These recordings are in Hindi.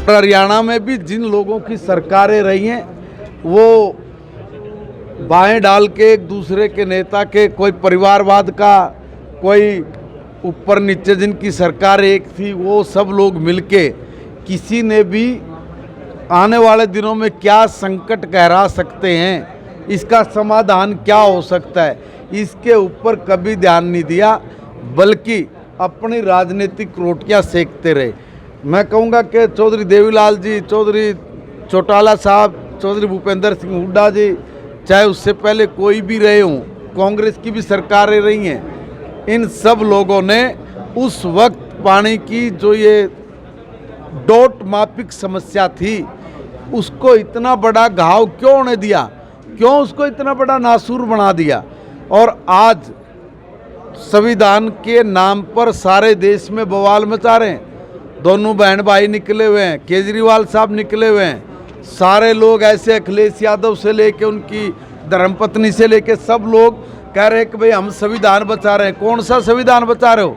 हरियाणा में भी जिन लोगों की सरकारें रही हैं वो बाएं डाल के एक दूसरे के नेता के, कोई परिवारवाद का, कोई ऊपर नीचे जिनकी सरकार एक थी, वो सब लोग मिलके किसी ने भी आने वाले दिनों में क्या संकट गहरा सकते हैं, इसका समाधान क्या हो सकता है, इसके ऊपर कभी ध्यान नहीं दिया, बल्कि अपनी राजनीतिक रोटियां सेकते रहे। मैं कहूँगा कि चौधरी देवीलाल जी, चौधरी चौटाला साहब, चौधरी भूपेंद्र सिंह हुड्डा जी, चाहे उससे पहले कोई भी रहे हों, कांग्रेस की भी सरकारें रही हैं, इन सब लोगों ने उस वक्त पानी की जो ये डॉट मापिक समस्या थी उसको इतना बड़ा घाव क्यों होने दिया, क्यों उसको इतना बड़ा नासूर बना दिया। और आज संविधान के नाम पर सारे देश में बवाल मचा रहे हैं। दोनों बहन भाई निकले हुए हैं, केजरीवाल साहब निकले हुए हैं, सारे लोग ऐसे, अखिलेश यादव से लेके उनकी धर्मपत्नी से लेके सब लोग कह रहे हैं कि भाई हम संविधान बचा रहे हैं। कौन सा संविधान बचा रहे हो?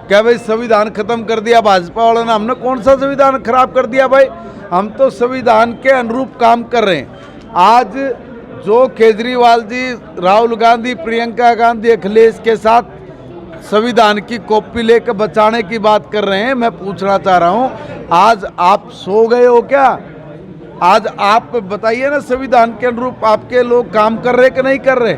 क्या भाई संविधान खत्म कर दिया भाजपा वालों ने? हमने कौन सा संविधान खराब कर दिया भाई? हम तो संविधान के अनुरूप काम कर रहे हैं। आज जो केजरीवाल जी, राहुल गांधी, प्रियंका गांधी, अखिलेश के साथ संविधान की कॉपी लेकर बचाने की बात कर रहे हैं, मैं पूछना चाह रहा हूं, आज आप सो गए हो क्या? आज आप बताइए ना, संविधान के अनुरूप आपके लोग काम कर रहे कि नहीं कर रहे?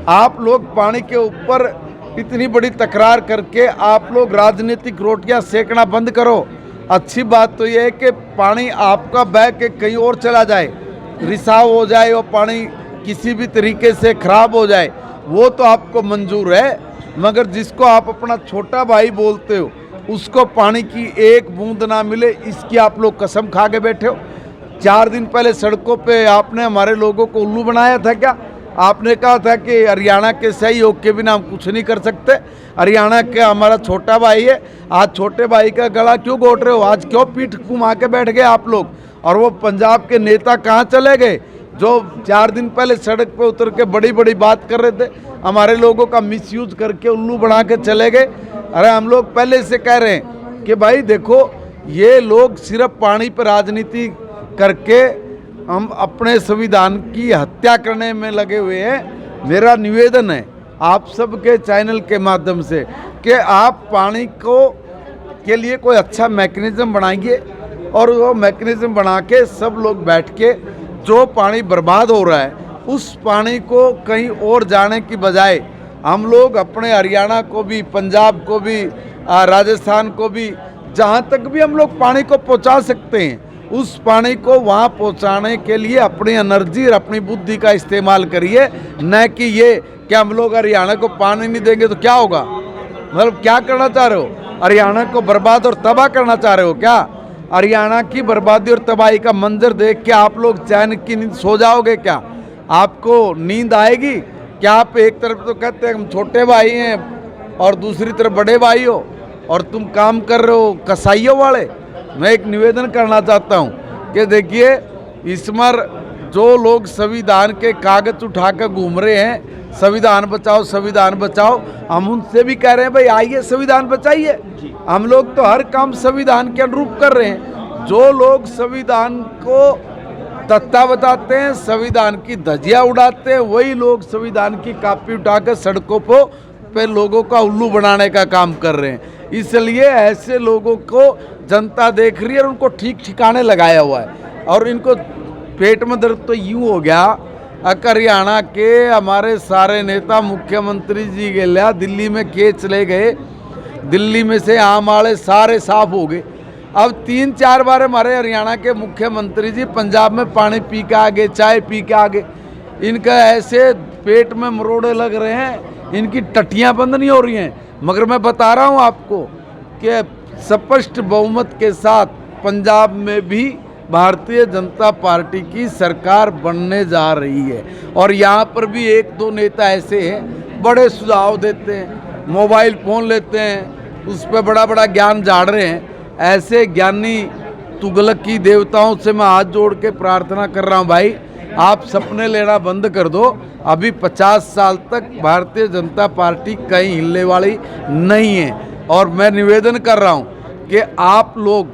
आप लोग पानी के ऊपर इतनी बड़ी तकरार करके आप लोग राजनीतिक रोटियां सेकना बंद करो। अच्छी बात तो यह है कि पानी आपका बह के कहीं और चला जाए, रिसाव हो जाए और पानी किसी भी तरीके से खराब हो जाए, वो तो आपको मंजूर है, मगर जिसको आप अपना छोटा भाई बोलते हो उसको पानी की एक बूंद ना मिले, इसकी आप लोग कसम खा के बैठे हो। 4 दिन पहले सड़कों पे आपने हमारे लोगों को उल्लू बनाया था क्या? आपने कहा था कि हरियाणा के सहयोग के बिना हम कुछ नहीं कर सकते, हरियाणा का हमारा छोटा भाई है। आज छोटे भाई का गला क्यों घोट रहे हो? आज क्यों पीठ घुमा के बैठ गए आप लोग? और वो पंजाब के नेता कहाँ चले गए जो 4 दिन पहले सड़क पे उतर के बड़ी बड़ी बात कर रहे थे, हमारे लोगों का मिसयूज करके उल्लू बना के चले गए? अरे हम लोग पहले से कह रहे हैं कि भाई देखो, ये लोग सिर्फ पानी पर राजनीति करके हम अपने संविधान की हत्या करने में लगे हुए हैं। मेरा निवेदन है आप सबके चैनल के माध्यम से कि आप पानी को के लिए कोई अच्छा मैकेनिज्म बनाइए, और वो मैकेनिज्म बना के सब लोग बैठ के जो पानी बर्बाद हो रहा है उस पानी को कहीं और जाने की बजाय हम लोग अपने हरियाणा को भी, पंजाब को भी, राजस्थान को भी, जहाँ तक भी हम लोग पानी को पहुँचा सकते हैं, उस पानी को वहाँ पहुँचाने के लिए अपनी एनर्जी और अपनी बुद्धि का इस्तेमाल करिए, न कि ये कि हम लोग हरियाणा को पानी नहीं देंगे तो क्या होगा। मतलब क्या करना चाह रहे हो? हरियाणा को बर्बाद और तबाह करना चाह रहे हो क्या? हरियाणा की बर्बादी और तबाही का मंजर देख के आप लोग चैन की नींद सो जाओगे क्या? आपको नींद आएगी क्या? आप एक तरफ तो कहते हैं हम छोटे भाई हैं और दूसरी तरफ बड़े भाई हो, और तुम काम कर रहे हो कसाईयों वाले। मैं एक निवेदन करना चाहता हूं कि देखिए, इस बार जो लोग संविधान के कागज उठाकर घूम रहे हैं, संविधान बचाओ संविधान बचाओ, हम उनसे भी कह रहे हैं भाई आइए संविधान बचाइए। हम लोग तो हर काम संविधान के अनुरूप कर रहे हैं। जो लोग संविधान को तत्ता बताते हैं, संविधान की धज्जियां उड़ाते हैं, वही लोग संविधान की कॉपी उठाकर सड़कों पे लोगों का उल्लू बनाने का काम कर रहे हैं। इसलिए ऐसे लोगों को जनता देख रही है और उनको ठीक ठिकाने लगाया हुआ है। और इनको पेट में दर्द तो यूँ हो गया, हरियाणा के हमारे सारे नेता, मुख्यमंत्री जी गया दिल्ली में के चले गए, दिल्ली में से आम वाले सारे साफ हो गए। अब 3-4 बार हमारे हरियाणा के मुख्यमंत्री जी पंजाब में पानी पी के आ गए, चाय पी के आ गए। इनका ऐसे पेट में मरोड़े लग रहे हैं, इनकी टट्टियाँ बंद नहीं हो रही हैं। मगर मैं बता रहा हूँ आपको कि स्पष्ट बहुमत के साथ पंजाब में भी भारतीय जनता पार्टी की सरकार बनने जा रही है। और यहाँ पर भी 1-2 नेता ऐसे हैं, बड़े सुझाव देते हैं, मोबाइल फ़ोन लेते हैं, उस पर बड़ा बड़ा ज्ञान झाड़ रहे हैं। ऐसे ज्ञानी तुगलक की देवताओं से मैं हाथ जोड़ के प्रार्थना कर रहा हूँ, भाई आप सपने लेना बंद कर दो। अभी 50 साल तक भारतीय जनता पार्टी कहीं हिलने वाली नहीं है। और मैं निवेदन कर रहा हूँ कि आप लोग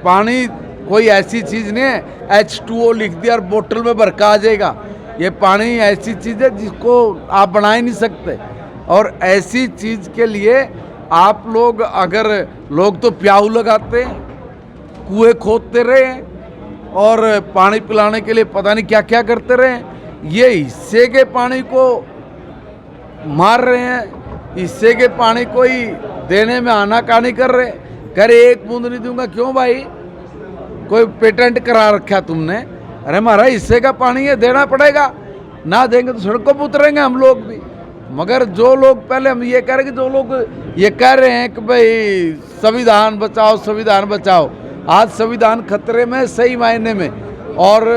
पानी कोई ऐसी चीज़ नहीं है H2O लिख दिया और बोतल में भर के आ जाएगा। ये पानी ऐसी चीज़ है जिसको आप बना ही नहीं सकते। और ऐसी चीज़ के लिए आप लोग, अगर लोग तो प्याऊ लगाते हैं, कुएं खोदते रहे और पानी पिलाने के लिए पता नहीं क्या क्या करते रहे। ये हिस्से के पानी को मार रहे हैं, हिस्से के पानी को ही देने में आनाकानी कर रहे। कह रहे एक बूंद नहीं दूंगा। क्यों भाई, कोई पेटेंट करा रखा तुमने? अरे हमारा हिस्से का पानी है, देना पड़ेगा। ना देंगे तो सड़कों पर उतरेंगे हम लोग भी। मगर जो लोग, पहले हम ये कह रहे कि जो लोग ये कह रहे हैं कि भाई संविधान बचाओ संविधान बचाओ, आज संविधान खतरे में सही मायने में, और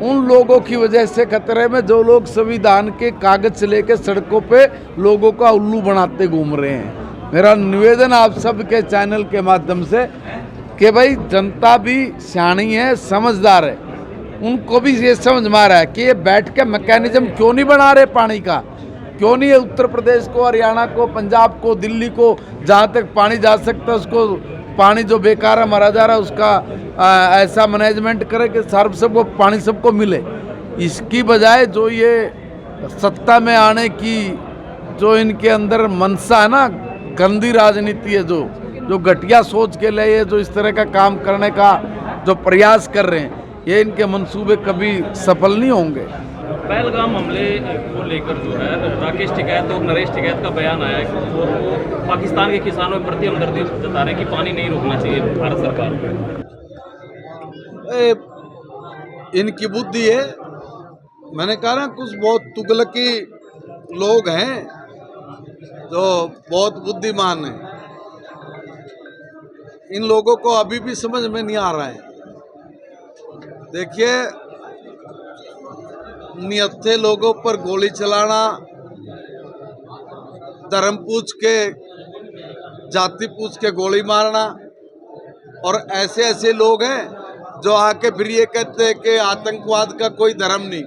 उन लोगों की वजह से खतरे में जो लोग संविधान के कागज लेके सड़कों पे लोगों का उल्लू बनाते घूम रहे हैं। मेरा निवेदन आप सब के चैनल के माध्यम से कि भाई जनता भी सियानी है, समझदार है, उनको भी ये समझ में आ रहा है कि ये बैठ के मैकेनिज्म क्यों नहीं बना रहे पानी का। क्यों नहीं है उत्तर प्रदेश को, हरियाणा को, पंजाब को, दिल्ली को, जहाँ तक पानी जा सकता है उसको, पानी जो बेकार है मरा जा रहा है उसका ऐसा मैनेजमेंट करे कि सर्व सबको पानी सबको मिले। इसकी बजाय जो ये सत्ता में आने की जो इनके अंदर मनसा है ना, गंदी राजनीति है, जो घटिया सोच के लिए जो इस तरह का काम करने का जो प्रयास कर रहे हैं, ये इनके मंसूबे कभी सफल नहीं होंगे। पहलगाम हमले को लेकर जो है राकेश टिकैत और नरेश टिकैत का बयान आया है और वो पाकिस्तान के किसानों के प्रति हमदर्दी जता रहे हैं कि पानी नहीं रोकना चाहिए भारत सरकार को। इनकी बुद्धि है। मैंने कहा ना, कुछ बहुत तुगलकी लोग हैं जो बहुत बुद्धिमान हैं। इन लोगों को अभी भी समझ में नहीं आ रहा है। देखिए, निहत्थे लोगों पर गोली चलाना, धर्म पूछ के, जाति पूछ के गोली मारना, और ऐसे ऐसे लोग हैं जो आके फिर ये कहते हैं कि आतंकवाद का कोई धर्म नहीं।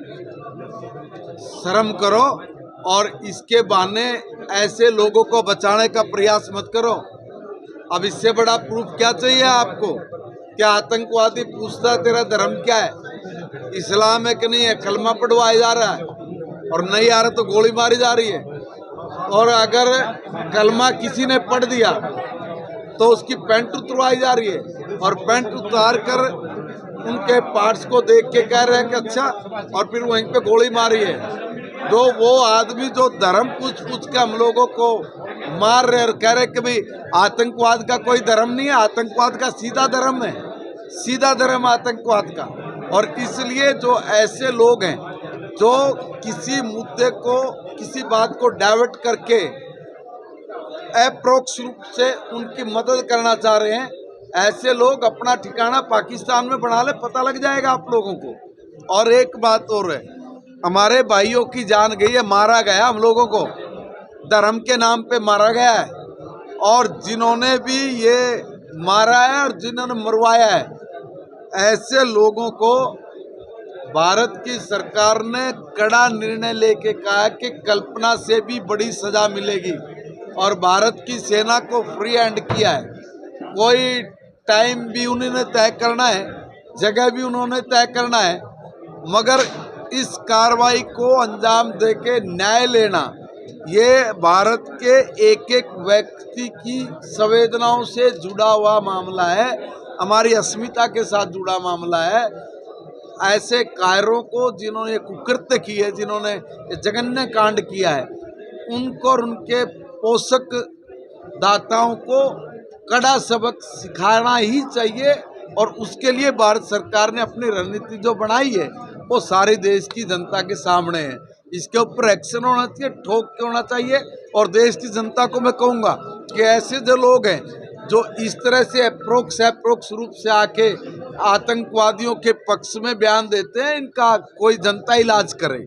शर्म करो, और इसके बहाने ऐसे लोगों को बचाने का प्रयास मत करो। अब इससे बड़ा प्रूफ क्या चाहिए आपको? क्या आतंकवादी पूछता है तेरा धर्म क्या है, इस्लाम है कि नहीं है, कलमा पढ़वाया जा रहा है, और नहीं आ रहा तो गोली मारी जा रही है। और अगर कलमा किसी ने पढ़ दिया तो उसकी पैंट उतरवाई जा रही है, और पैंट उतार कर उनके पार्ट्स को देख के कह रहे हैं कि अच्छा, और फिर वहीं पे गोली मारी है। जो वो आदमी जो धर्म पूछ पूछ के हम लोगों को मार रहे और कह रहे कि भाई आतंकवाद का कोई धर्म नहीं है, आतंकवाद का सीधा धर्म है, सीधा धर्म आतंकवाद का। और इसलिए जो ऐसे लोग हैं जो किसी मुद्दे को, किसी बात को डाइवर्ट करके अप्रोक्ष रूप से उनकी मदद करना चाह रहे हैं, ऐसे लोग अपना ठिकाना पाकिस्तान में बना ले, पता लग जाएगा आप लोगों को। और एक बात और है, हमारे भाइयों की जान गई है, मारा गया, हम लोगों को धर्म के नाम पे मारा गया है। और जिन्होंने भी ये मारा है और जिन्होंने मरवाया है, ऐसे लोगों को भारत की सरकार ने कड़ा निर्णय लेके कहा है कि कल्पना से भी बड़ी सजा मिलेगी। और भारत की सेना को फ्री हैंड किया है। कोई टाइम भी उन्होंने तय करना है, जगह भी उन्होंने तय करना है, मगर इस कार्रवाई को अंजाम देके न्याय लेना, ये भारत के एक एक व्यक्ति की संवेदनाओं से जुड़ा हुआ मामला है, हमारी अस्मिता के साथ जुड़ा मामला है। ऐसे कायरों को, जिन्होंने कुकृत्य की है, जिन्होंने जघन्य कांड किया है, उनको और उनके पोषक दाताओं को कड़ा सबक सिखाना ही चाहिए। और उसके लिए भारत सरकार ने अपनी रणनीति जो बनाई है वो सारे देश की जनता के सामने है। इसके ऊपर एक्शन होना चाहिए, ठोक के होना चाहिए। और देश की जनता को मैं कहूँगा कि ऐसे जो लोग हैं जो इस तरह से अप्रोक्ष रूप से आके आतंकवादियों के पक्ष में बयान देते हैं, इनका कोई जनता इलाज करे।